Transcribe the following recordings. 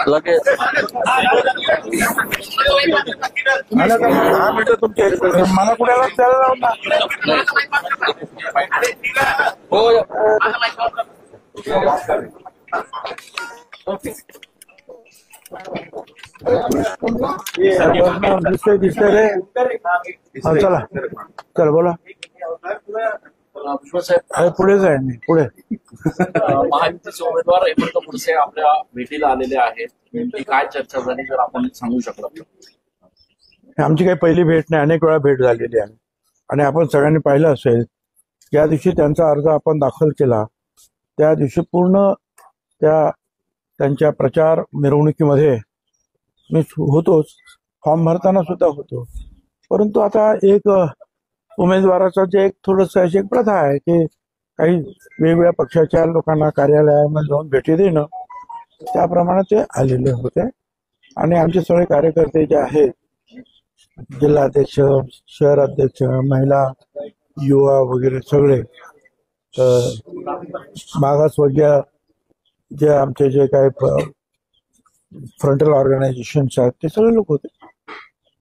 लगेच 10 मिनिटं तुमचे मला कुणाला त्याला लावून ना. हो दिसतंय रे. चला चल बोला. साहेब पुढे जाईल मी पुढे. महायुतीचे उमेदवार हेमंत खडसे आपल्या भेटीला आलेले आहेत. नेमकी काय चर्चा झाली जर आपण सांगू शकलो. आमची काही पहिली भेट नाही, अनेक वेळा भेट झालेली आहे आणि आपण सगळ्यांनी पाहिलं असेल ज्या दिवशी त्यांचा अर्ज आपण दाखल केला त्या दिवशी पूर्ण त्यांच्या प्रचार मिरवणुकीमध्ये मी होतोच, फॉर्म भरताना सुद्धा होतो. परंतु आता एक उमेदवाराचं जे एक थोडंसं अशी एक प्रथा आहे की काही वेगवेगळ्या पक्षाच्या लोकांना कार्यालयामध्ये जाऊन भेटी देणं, त्याप्रमाणे ते आलेले होते. आणि आमचे सगळे कार्यकर्ते जे आहेत, जिल्हाध्यक्ष, शहर अध्यक्ष, महिला, युवा वगैरे सगळे, मागासवर्गीय जे आमचे जे काही फ्रंटल ऑर्गनायझेशन्स आहेत ते सगळे लोक होते,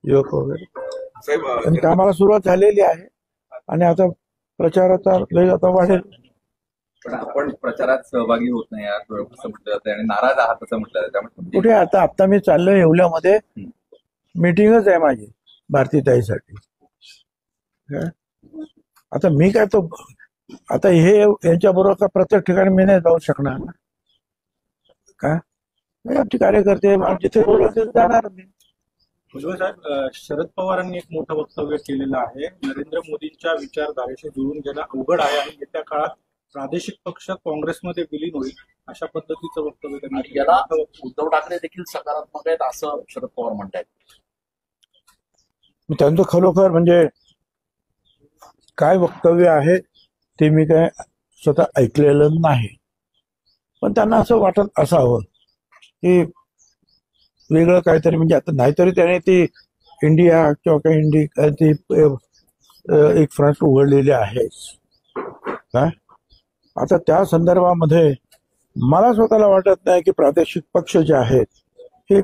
युवक वगैरे. आणि कामाला सुरुवात झालेली आहे आणि आता प्रचाराचा वेग आता वाढेल. पण आपण प्रचारात सहभागी होत नाही असं म्हटलं जातं आणि नाराज आहात असं म्हटलं जातं. त्यामुळे कुठे आता मी चाललोय येवल्यामध्ये, मीटिंगच आहे माझी भारतीताईसाठी. आता मी काय तो आता हे यांच्या बरोबर प्रत्येक ठिकाणी मी नाही जाऊ शकणार ना. काय आमचे कार्यकर्ते जिथे बोलवते जाणार मी. भुजबळ साहेब, शरद पवारांनी एक मोठं वक्तव्य केलेलं आहे. नरेंद्र मोदींच्या विचारधारेशी जुळून घेणं अवघड आहे आणि येत्या काळात प्रादेशिक पक्ष काँग्रेसमध्ये विलीन होईल, अशा पद्धतीचं वक्तव्य त्यांनी. याला उद्धव ठाकरे देखील सकारात्मक आहेत असं शरद पवार म्हणतायत. त्यांचं खरोखर म्हणजे काय वक्तव्य आहे ते मी काय स्वतः ऐकलेलं नाही, पण त्यांना असं वाटत असावं की वेगळं काहीतरी, म्हणजे आता नाहीतरी त्याने ती इंडिया किंवा काही ती एक फ्रंट उघडलेली आहे. काय आता त्या संदर्भामध्ये मला स्वतःला वाटत नाही की प्रादेशिक पक्ष जे आहेत हे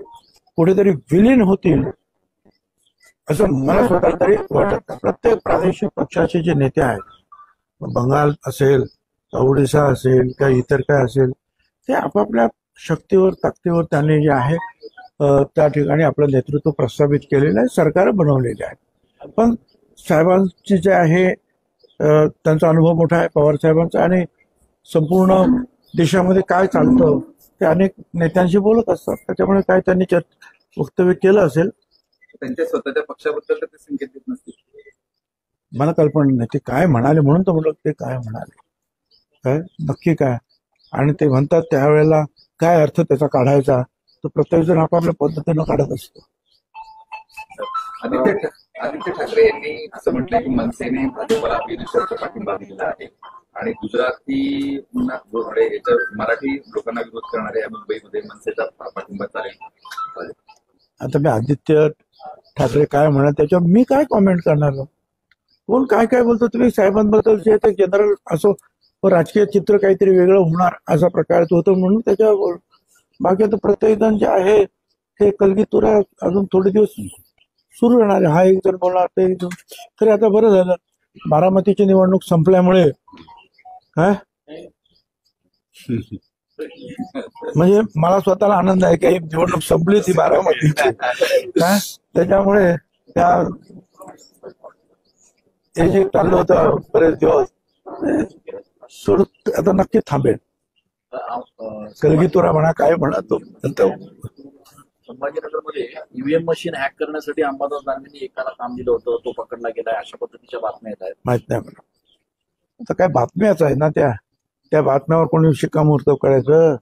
कुठेतरी विलीन होतील असं मला स्वतःला तरी वाटत नाही. प्रत्येक प्रादेशिक पक्षाचे जे नेते आहेत, बंगाल असेल, ओडिशा असेल, किंवा इतर काय असेल, ते आपापल्या शक्तीवर ताकदीवर त्यांनी जे आहे त्या ठिकाणी आपलं नेतृत्व प्रस्थापित केलेलं आहे, सरकार बनवलेले आहे. पण साहेबांची जे आहे त्यांचा अनुभव मोठा आहे पवार साहेबांचा, आणि संपूर्ण देशामध्ये काय चालतं ते अनेक नेत्यांशी बोलत असतात. त्याच्यामुळे काय त्यांनी वक्तव्य केलं असेल, त्यांच्या स्वतःच्या पक्षाबद्दल तर ते संकेत देत नसतील. मला कल्पना नाही ते काय म्हणाले, म्हणून तर म्हटलं ते काय म्हणाले, काय नक्की काय. आणि ते म्हणतात त्यावेळेला काय अर्थ त्याचा काढायचा, तो प्रत्येक जण आपापल्या पद्धतीनं काढत असतो. आदित्य ठाकरे यांनी असं म्हटलंय की मनसेने भाजपला बिनशर्त पाठिंबा दिलेला आहे आणि गुजराती याच्या मराठी लोकांना विरोध करणारे या मुंबईमध्ये मनसेचा पाठिंबा चालेल. आता मी आदित्य ठाकरे काय म्हणत त्याच्यावर मी काय कॉमेंट करणार, कोण काय काय बोलतो. तुम्ही साहेबांबद्दल जे ते जनरल असो, राजकीय चित्र काहीतरी वेगळं होणार असा प्रकार होतं म्हणून त्याच्यावर. बाकी आता प्रत्येक जण जे आहे हे कलगीतुरा अजून थोडे दिवस सुरू राहणार आहे. हा एक जण बोलणार, ते एक जण. तरी आता बरं झालं बारामतीची निवडणूक संपल्यामुळे, काय म्हणजे मला स्वतःला आनंद आहे की निवडणूक संपली ती बारामतीची. काय त्याच्यामुळे त्या हे जे चाललं होतं बरेच दिवस सोडून आता नक्की थांबेल. कलगीतुरा म्हणा काय म्हणा, तो संभाजीनगरमध्ये ईव्हीएम मशीन हॅक करण्यासाठी अंबादास दानवेंनी एकाला काम दिलं होतं, तो पकडला गेलाय, अशा पद्धतीच्या बातम्या येत आहेत. माहित नाही मला. आता काय बातम्याच आहे ना, त्या बातम्यावर कोणी शिक्कामोर्तब करायचं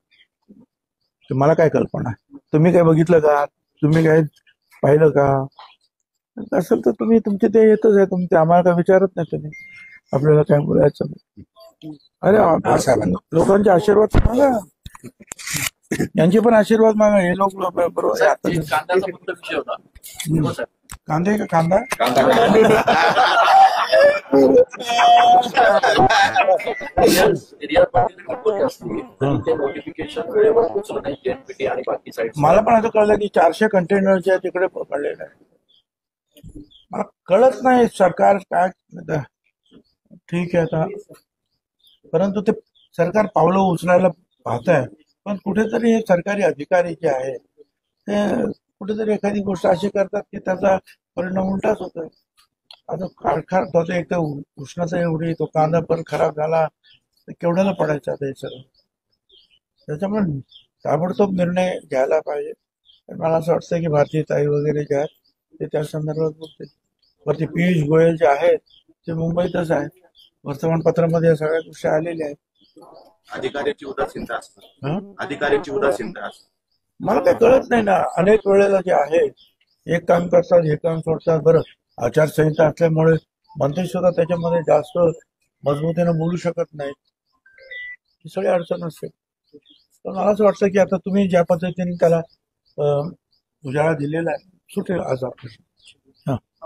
ते मला काय कल्पना. तुम्ही काय बघितलं का, तुम्ही काय पाहिलं का असेल तर तुम्ही तुमचे ते येतच आहे, तुमचे आम्हाला काय विचारत नाही तुम्ही, आपल्याला काय बोलायचं. अरे लोकांचे आशीर्वाद मागा, यांचे पण आशीर्वाद मागा. हे लोक बरोबर. कांद्याचा फक्त विषय होता. कांदे का कांदा ते नोटिफिकेशन वेळेवर पोहोचलं नाही जेएनपीटी आणि बाकी साईड. मला पण असं कळलं की 400 कंटेनर जे तिकडे पडलेले आहे. मला कळत नाही सरकार काय. ठीक आहे आता, परंतु ते सरकार पावलं उचलायला पाहत आहे, पण कुठेतरी हे सरकारी अधिकारी जे आहे ते कुठेतरी एखादी गोष्ट अशी करतात की त्याचा परिणाम उलटाच होतोय. आता कारखाना एक तर उष्णता एवढी, तो कांदा पण खराब झाला, तर केवढ्याला पडायचा ते सगळं. त्याच्यामुळे ताबडतोब निर्णय घ्यायला पाहिजे. मला असं वाटतं की भारतीय ताई वगैरे जे आहेत ते त्या संदर्भात बोलते. वरती पियुष गोयल जे आहेत ते मुंबईतच आहेत, वर्तमानपत्रामध्ये या सगळ्या गोष्टी आलेल्या आहेत. अधिकाऱ्याची उदासीनता असते, अधिकाऱ्याची उदासीनता असते. मला काही कळत नाही ना, अनेक वेळेला जे आहे एक काम करतात हे काम सोडतात. बरं, आचारसंहिता असल्यामुळे मंत्री सुद्धा त्याच्यामध्ये जास्त मजबूतीने बोलू शकत नाहीत, ही सगळी अडचण असते. पण मला असं वाटतं की आता तुम्ही ज्या पद्धतीने त्याला उजाळा दिलेला आहे सुटेल आज आपण.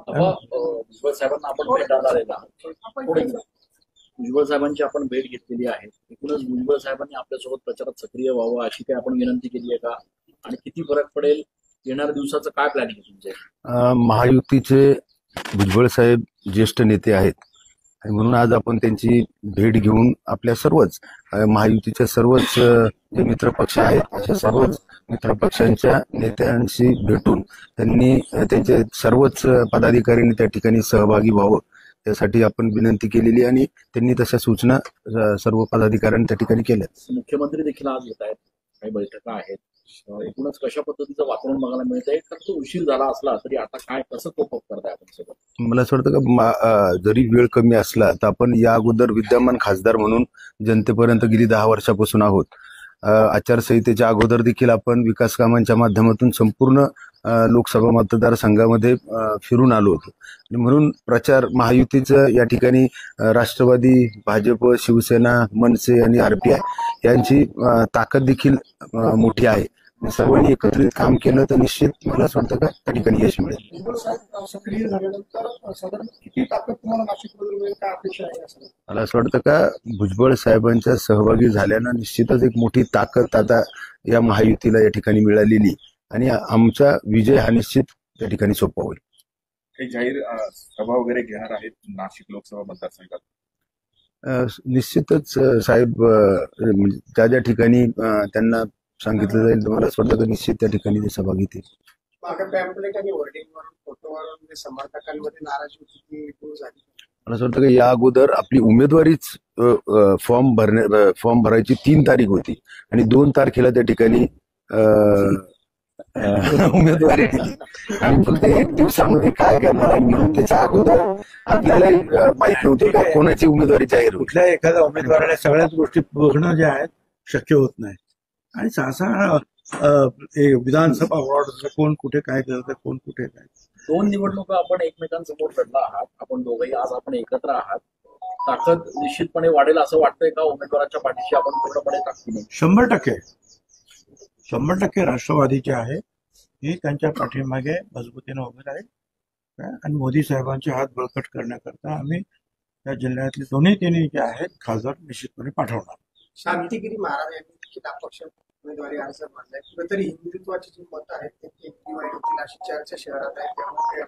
भुजबळ साहेबांना आपण भेट आलेला भुजबळ साहेबांची आपण भेट घेतलेली आहे. एकूणच भुजबळ साहेबांनी आपल्यासोबत प्रचारात सक्रिय व्हावं अशी काही आपण विनंती केली आहे का, आणि किती फरक पडेल, येणाऱ्या दिवसाचं काय प्लॅनिंग आहे तुमचे? महायुतीचे भुजबळ साहेब ज्येष्ठ नेते आहेत आणि म्हणून आज आपण त्यांची भेट घेऊन आपल्या सर्वच महायुतीच्या सर्वच जे मित्रपक्ष आहेत अशा सर्वच मित्रपक्षांच्या नेत्यांशी भेटून त्यांनी त्यांचे सर्वच पदाधिकाऱ्यांनी त्या ठिकाणी सहभागी व्हावं त्यासाठी आपण विनंती केलेली आणि त्यांनी तशा सूचना सर्व पदाधिकाऱ्यांनी त्या ठिकाणी केल्या. मुख्यमंत्री देखील आज येत आहेत, काही बैठका आहेत. एकूणच कशा पद्धतीचं वातावरण बघायला मिळतंय? तर तो उशीर झाला असला तरी आता काय कसं कोप अप करताय आपण सोबत? मला असं वाटतं का जरी वेळ कमी असला तर आपण या अगोदर विद्यमान खासदार म्हणून जनतेपर्यंत गेली 10 वर्षापासून आहोत. आचारसंहितेच्या अगोदर देखील आपण विकास कामांच्या माध्यमातून संपूर्ण लोकसभा मतदारसंघामध्ये फिरून आलो होतो आणि म्हणून प्रचार महायुतीचं या ठिकाणी राष्ट्रवादी, भाजप, शिवसेना, मनसे आणि आरपीआय यांची ताकद देखील मोठी आहे. सर्वांनी एकत्रित काम केलं तर निश्चित मला असं वाटतं का त्या ठिकाणी यश मिळेल. सक्रिय झाल्यानंतर साधारण किती ताकद तुम्हाला नाशिकमध्ये मिळेल, काय अपेक्षा आहे? मला असं वाटतं का भुजबळ साहेबांच्या सहभागी झाल्यानं निश्चितच एक मोठी ताकद आता या महायुतीला या ठिकाणी मिळालेली आणि आमचा विजय हा निश्चित त्या ठिकाणी सोपा होईल. काही जाहीर सभा वगैरे घेणार आहेत नाशिक लोकसभा मतदारसंघात? निश्चितच साहेब ज्या ज्या ठिकाणी त्यांना सांगितलं जाईल मला असं वाटतं की निश्चित त्या ठिकाणी ते सभा घेतील. पॅम्पलेट आणि वर्डिंगवर फोटोवर समर्थकांमध्ये नाराजी होती झाली. मला असं वाटतं की या अगोदर आपली उमेदवारीच फॉर्म भरायची 3 तारीख होती आणि 2 तारखेला त्या ठिकाणी उमेदवारी दिली आणि फक्त 1 दिवसामध्ये काय करणार म्हणून त्याच्या अगोदर आपल्याला माहित नव्हते का कोणाची उमेदवारी जाहीर होती. कुठल्या एखाद्या उमेदवाराला सगळ्याच गोष्टी बघणं जे आहेत शक्य होत नाही आणि सहसा विधानसभा वॉर्ड कोण कुठे काय करतं, कोण कुठे काय. 2 निवडणुका आपण एकमेकांसमोर लढला आहात, आपण दोघंही आज आपण एकत्र आहात. ताकद निश्चितपणे वाढेल असं वाटतंय का? उमेदवाराच्या पाठीशी आपण पूर्णपणे ताकदीने 100% राष्ट्रवादीचे आहे ही त्यांच्या पाठीमागे मजबूतीने उभे राहील आणि मोदी साहेबांचे हात बळकट करण्याकरता आम्ही या जिल्ह्यातले दोन्ही तिन्ही जे आहेत खासदार निश्चितपणे पाठवणार. शांतिगिरी महाराज यांनी देखील अपक्ष उमेदवारी अर्ज मांडलाय. कुठेतरी हिंदुत्वाची जी मतं आहेत ते डिवाइड होतील अशी चर्चा शहरात आहे. त्यामुळे